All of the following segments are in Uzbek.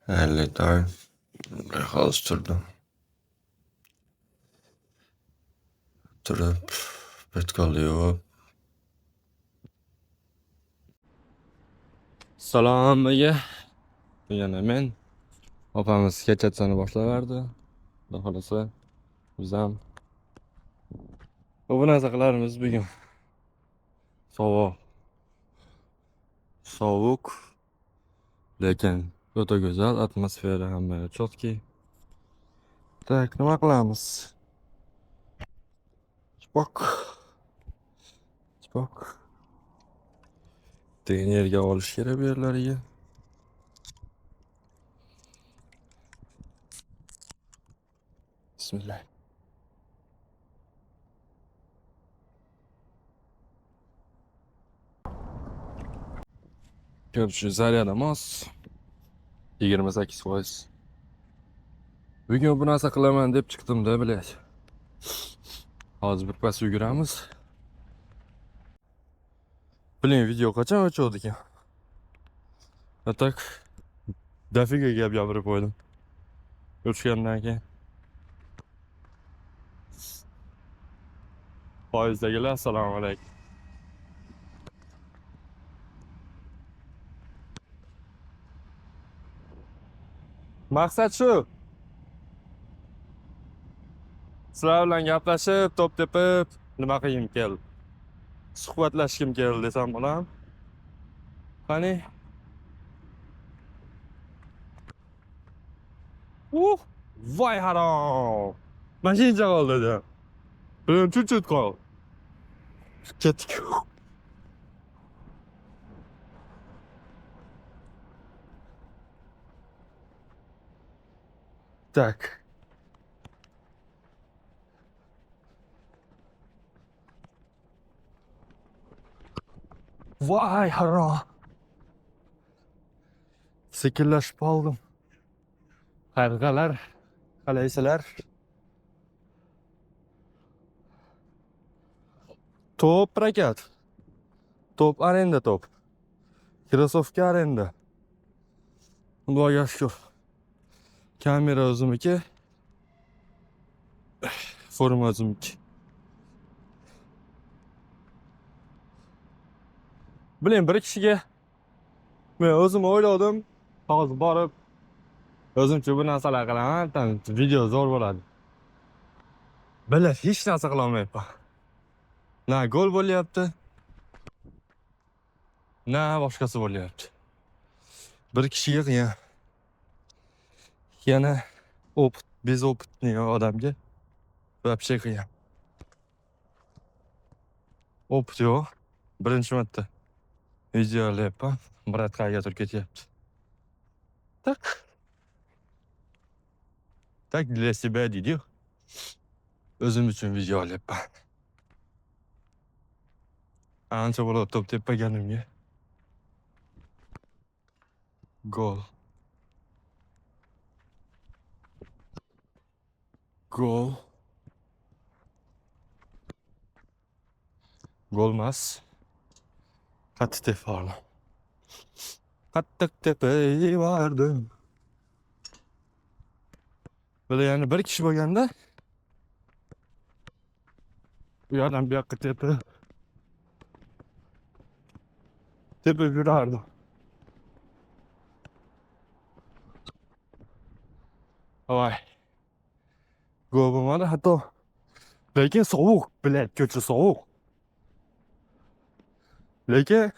Halledar. Hozir turdim. Turib, betkol yuvib. Salom aka. Yana men opamiz kechasini boshlaverdi. Xudo xolasa biz ham bu narsa qilarmiz bugun. Sovuq, lekin o'ta go'zal atmosfera, hamma chotki. Tak, nima qilamiz? Chipok. Degan yerga olish kerak bu yerlarga. Bismillah. Ko'rishi zaryada mos 28%. Bugun bu narsa qilaman deb chiqdim-da, bilat. Hozir bir pas yuguramiz. Biling, video qachon ochildi ekan? Tak, dafiga gap gapirib qo'ydim. O'tgandan keyin. Foizdagilar assalomu alaykum. Maqsad shu. Sizlar bilan gaplashib, to'p tepib, nima qilgim keldi? Suhbatlashgim keldi desam bo'ladimi? Qani? Voy harom. Mashina qoldi dedi. Bilim chut qoldi. Ketdik. Tak. Voy harom. Sekinlashib qoldim. Qarg'alar, qalaysizlar? Top rakat. Top arenda top. Krossovka arenda. Xudoga shukr. Kamera o'zimniki. Forma o'zimniki. Biling, bir kishiga men o'zim o'yladim, hozir borib o'zimcha bu narsalar qilaman, video zo'r bo'ladi. Bilash, hech narsa qila olmayapman. Na gol bo'lyapti, na boshqasi bo'lyapti. Bir kishiga qiyin. Yana bez opitni odamga вообще qiyin. Opit yo'q. Birinchi marta video olyapman. Brat qayergadir ketyapti. Tak для себя deydi-yu. O'zim uchun video olyapman. Ancha bo'ladi to'p teppaganimga. Gol. Golmas. Qattiq tefarli. Qattiq tepib vardim. Böyle yani bir kishi bo'lganda bu yerdan bu yoqqa tepib yurardim. Voy. Gol bo'lmadi hatto. Lekin sovuq, bilet, ko'cha sovuq. Lekin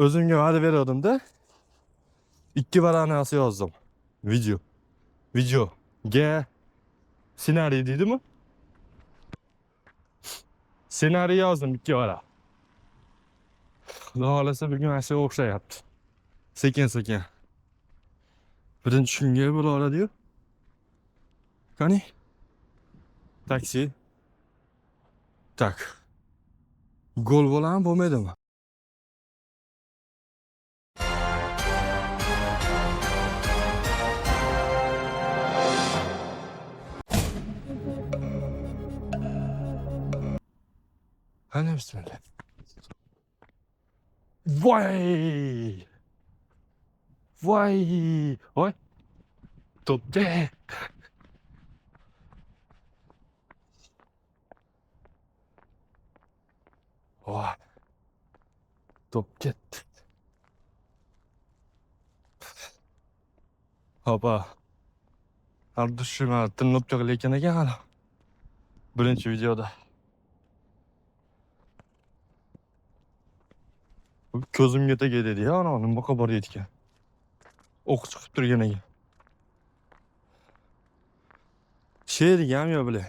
o'zimga va'da berdim-da. 2 baranasi yozdim. Video. Senariy deydimi? Senariy yozdim 2 bara. Xudo xolasa bugun asha o'xshayapti. Sekin. Birinchi kunga bo'laveradi-yu. Qani? Taksi. Tak. Gol bo'ladimi, bo'lmaydimi? Qani bismillah. Voy! Voy! Voy! Topga. Voy! Top ketdi. Hopa. Ardushima tinib tug'ilayotgan ekan hali. Birinchi videoda. Ko'zimga tegadi ya, ana nima xabar yetgan. O'q chiqib turgan ekan. Sherik ham yo'q bile.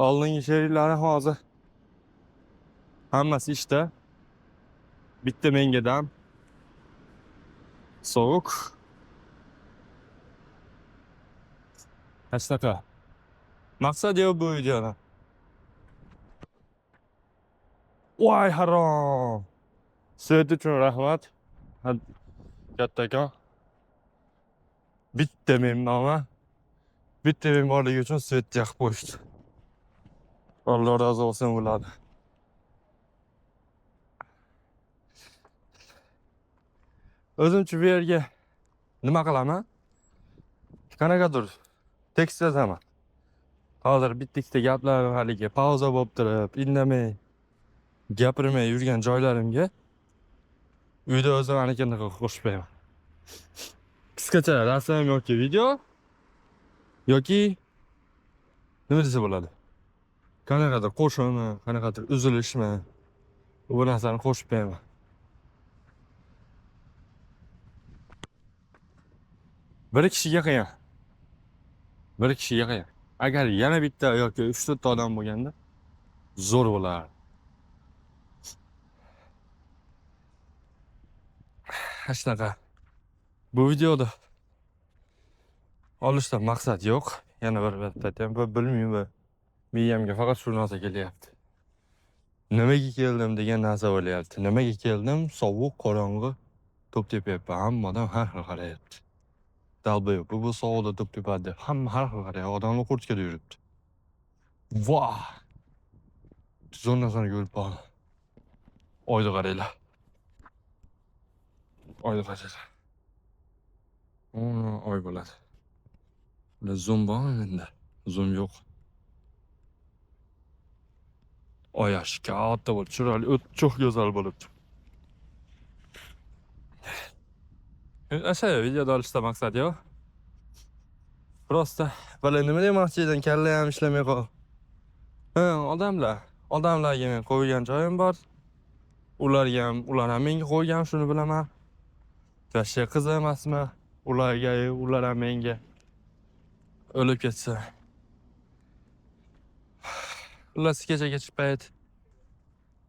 Oldingi sheriklari hozir hammasi ishda. Bitta menga dam. Sovuq. Qanaqa? Maqsad yo'q bu videoda. Voy harom. So'z uchun rahmat. Kattakon. Bitta memnoma. Bitta memorligi uchun so'z yaqib qo'yishdi. Alloh rozi bo'lsin bo'ladi. O'zimcha bu yerga nima qilaman? Qanaqadir tekst yozaman. Hozir bitta gaplar haligi pauza bo'lib turib, indamay gapirmay yurgan joylarimga uyda o'zimnikini qo'shib qo'yaman. Qisqacha rasm yoki video yoki nima desa bo'ladi? Qanaqadir qo'shinmi, qanaqadir uzilishmi, bu narsani qo'shib qo'yaman. Bir kishiga qiyin. Bir kishiga qiyin. Agar yana bitta yoki 3-4 ta odam bo'lganda zo'r bo'lar. Hashnaqa. Bu videoda olishdan maqsad yo'q. Yana bir aytayapman, bilmayman. Miyamga faqat shu narsa kelyapti. Nimaga keldim degan narsa o'ylayapti. Nimaga keldim? Sovuq, qorong'i, to'p tepyapman. Hamma odam har xil qarayapti. Dalbayo'q, bu sovuqda to'p tepadi. Hamma har xil qarayapti. Odamlar kurtkada yuribdi. Voh! Zo'r narsani ko'rib qoldim. Oyda qaranglar. Oyda qaranglar. Oy bo'ladi. Bunda zoom bormi menda? Zoom yo'q. Oy yaxshi katta bo'lib, chiroyli, cho'q go'zal bo'libdi. O'sha videoda olishda maqsad yo'q. Prosta bala nima demoqchi edim, kalla ham ishlamay qol. Odamlarga men qo'ygan joyim bor. Ular ham menga qo'ygan, shuni bilaman. Yoshi qiz emasmi? Ular ham menga o'lib ketsa. Ular kecha payt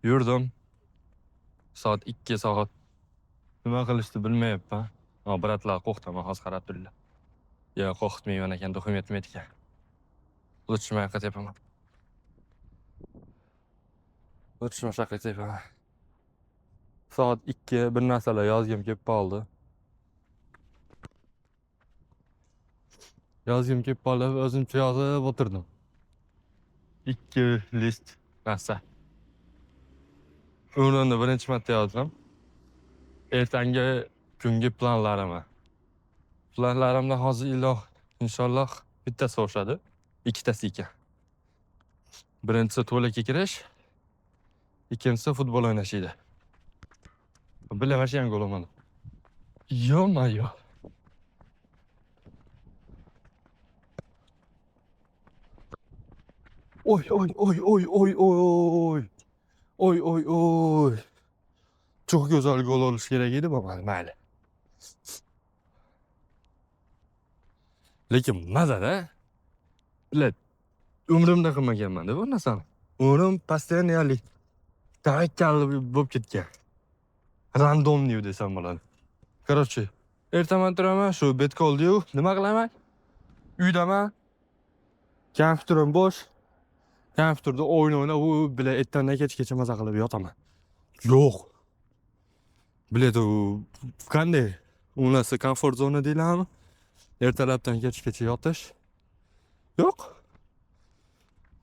yurdim. Soat 2 soat. Nima qilishni bilmayapman. Bratlar qo'rqtaman, hozir qarab turlar. Ya qo'rqitmayman ekan, to'xim yetmaydi ekan. Lutch shaqat yapaman. Soat 2 bir narsalar yozgim kelib qoldi. O'zimcha yozib o'tirdim. 2 list narsa. O'rnini birinchi marta yozdim. Ertangi kungi planlarimdan hozir inshaalloh bittasi o'xshadi. Ikkitasi ekan. Birinchisi to'laga kirish, ikkinchisi futbol o'ynash edi. Bilamash ham gol olmadim. Yo-mayo. Oy. Çok güzel gol oluş kerak edi bu mayli. Lekin mazada bilet umrimda qilmaganman-da bu narsani. Umrim постоянно tavakkalli bo'lib ketgan. Randomniy desam bo'ladi. Короче, ertaman turaman, shu betkoldi-yu, nima qilaman? Uydaman. Kompyuterim bo'sh. Kompyuterda o'yin o'ynab, u bilan ertadan kechgacha maza qilib yotaman. Yo'q. Biladi u qanday? U narsa komfort zona deylarmi? Ertalabdan kechgacha yotish. Yo'q.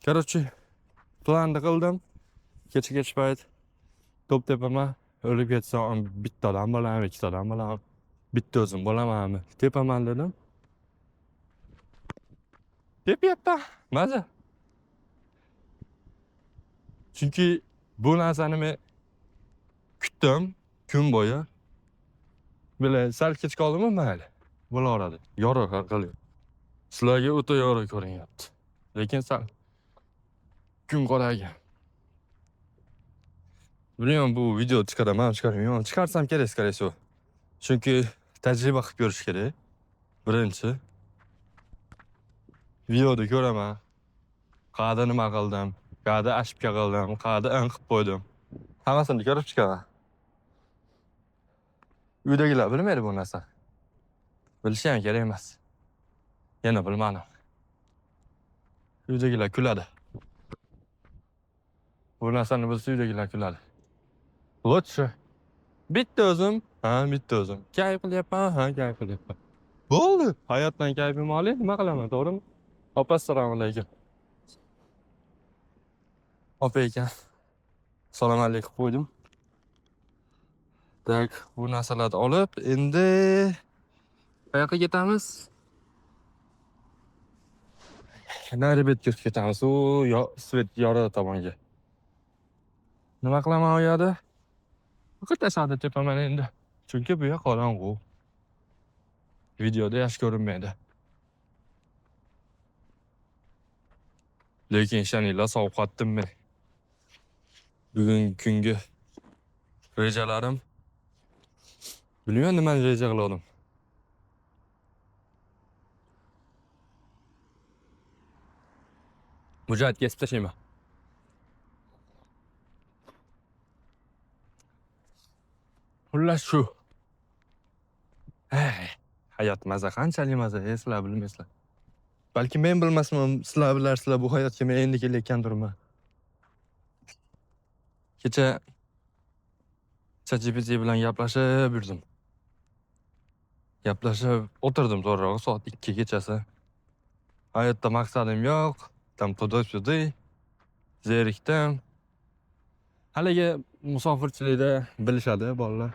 Короче, planni qildim. Kechgacha payt to'p tepaman. O'lib ketsam bittadan bo'laman, ikkitadan bo'laman. Bitta o'zim bo'lamanmi? Tepaman dedim. Tepyapman. Maza. Chunki bu narsani men kutdim kun bo'yi. Böyle sal kech qoldimmi mayli. Bo'laveradi. Yorug' qilib. Sizlarga o'ta yorug' ko'rinyapti. Lekin sal kun qoragan. Bilmiyorum bu video chiqaraman, chiqarmayman. Chiqarsam kerak, скорее всего. Chunki tajriba qilib ko'rish kerak. Birinchi. Videoda ko'raman. Qayerda nima qildim, qayerda ошибка qildim, qayerda eng qilib qo'ydim. Hammasini ko'rib chiqaman. Uydagilar bilmaydi bu narsani. Bilishi ham kerak emas. Yana bilmadim. Uydagilar kuladi. Bu narsani bilsa uydagilar kuladi. Lutchi. Bitta o'zim, bitta o'zim. Kayf qilyapman, kayf qilyapman. Bo'ldi. Hayotdan kayfim olay, nima qilaman, to'g'rimi? Opa, assalomu alaykum. Opa ekan. Assalomu alaykum qo'ydim. Tak, bu narsalarni olib, endi qayoqqa ketamiz? Nari betga ketamiz. Svet yorug'i tomonga. Nima qilaman u yerda? Faqat asadda tepaman endi. Chunki bu yoq qorong'u. Videoda yaxshi ko'rinmaydi. Lekin ishoninglar, sovqatdim men. Bugungi kungi rejalarim. Bilmayman nimani reja qildim. Mujohid kesib tashlayman. Xullas shu. Hayot maza, qanchalik maza, sizlar bilmaysizlar. Balki men bilmasman, sizlar bilarsizlar bu hayotga men endi kelayotgandirman. Kecha ChatGPT bilan gaplashib yurdim. Gaplashib o'tirdim zo'rroq soat 2 kechasi. Hayotda maqsadim yo'q, tam to'da-to'da zerikdim. Haligi musofirchilikda bilishadi bolalar.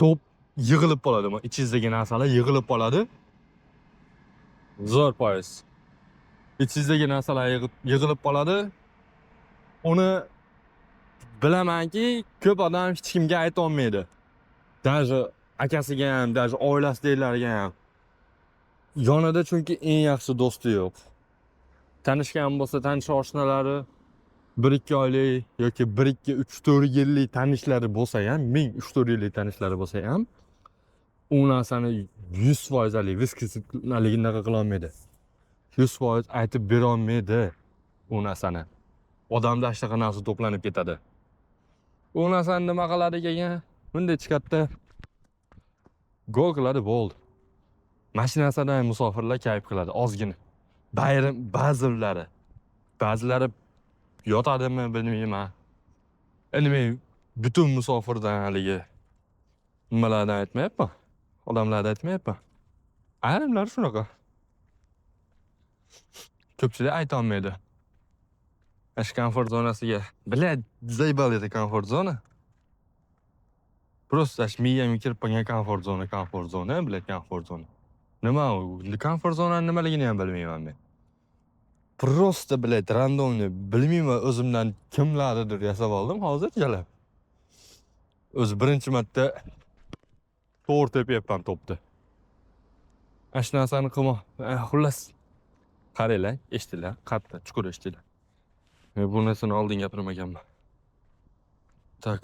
To'p yig'ilib qoladi, ichingizdagi narsalar yig'ilib qoladi. Zo'r foiz. İçinizdagi narsalar yig'ilib qoladi. Uni bilamanki, ko'p odam hech kimga ayta olmaydi. Даже akasiga ham, даже oilasidagilarga ham. Yonida chunki eng yaxshi do'sti yo'q. Tanishgan bo'lsa, tanish oshnalari 1-2 oylik yoki 1-2 3-4 yillik tanishlari bo'lsa ham, 3-4 yillik tanishlari bo'lsa ham, u narsani 100% viskisizligini qila olmaydi. 100% aytib bera olmaydi u narsani. Odamda shunaqa narsa to'planib ketadi. U narsani nima qiladi ekan? Bunday chiqadi. Gol qiladi, bo'ldi. Mashinasidan musofirlar kayf qiladi, ozgina. Ba'zilari yotadimi bilmayman. Endi men butun musofirdan haligi nimalardan aytmayapman. Odamlardan aytmayapman. Ayrimlar shunaqa. Ko'pchilik ayta olmaydi. Ash komfort zonasiga. Блядь, заебал это komfort zona. Просто ash miyamga kirib qolgan komfort zona, блядь, komfort zona. Nima u? Komfort zonani nimaligini ham bilmayman men. Просто, блядь, randomni bilmayman, o'zimdan kimlarnidir yasab oldim hozir jalab. O'zi birinchi marta to'g'ri tepyapman to'pni. Ash narsani qilma. Xullas. Qaranglar, eshitdilar, qattiq chuqur eshitdilar. Men bu narsani oldin gapirmaganman. Tak.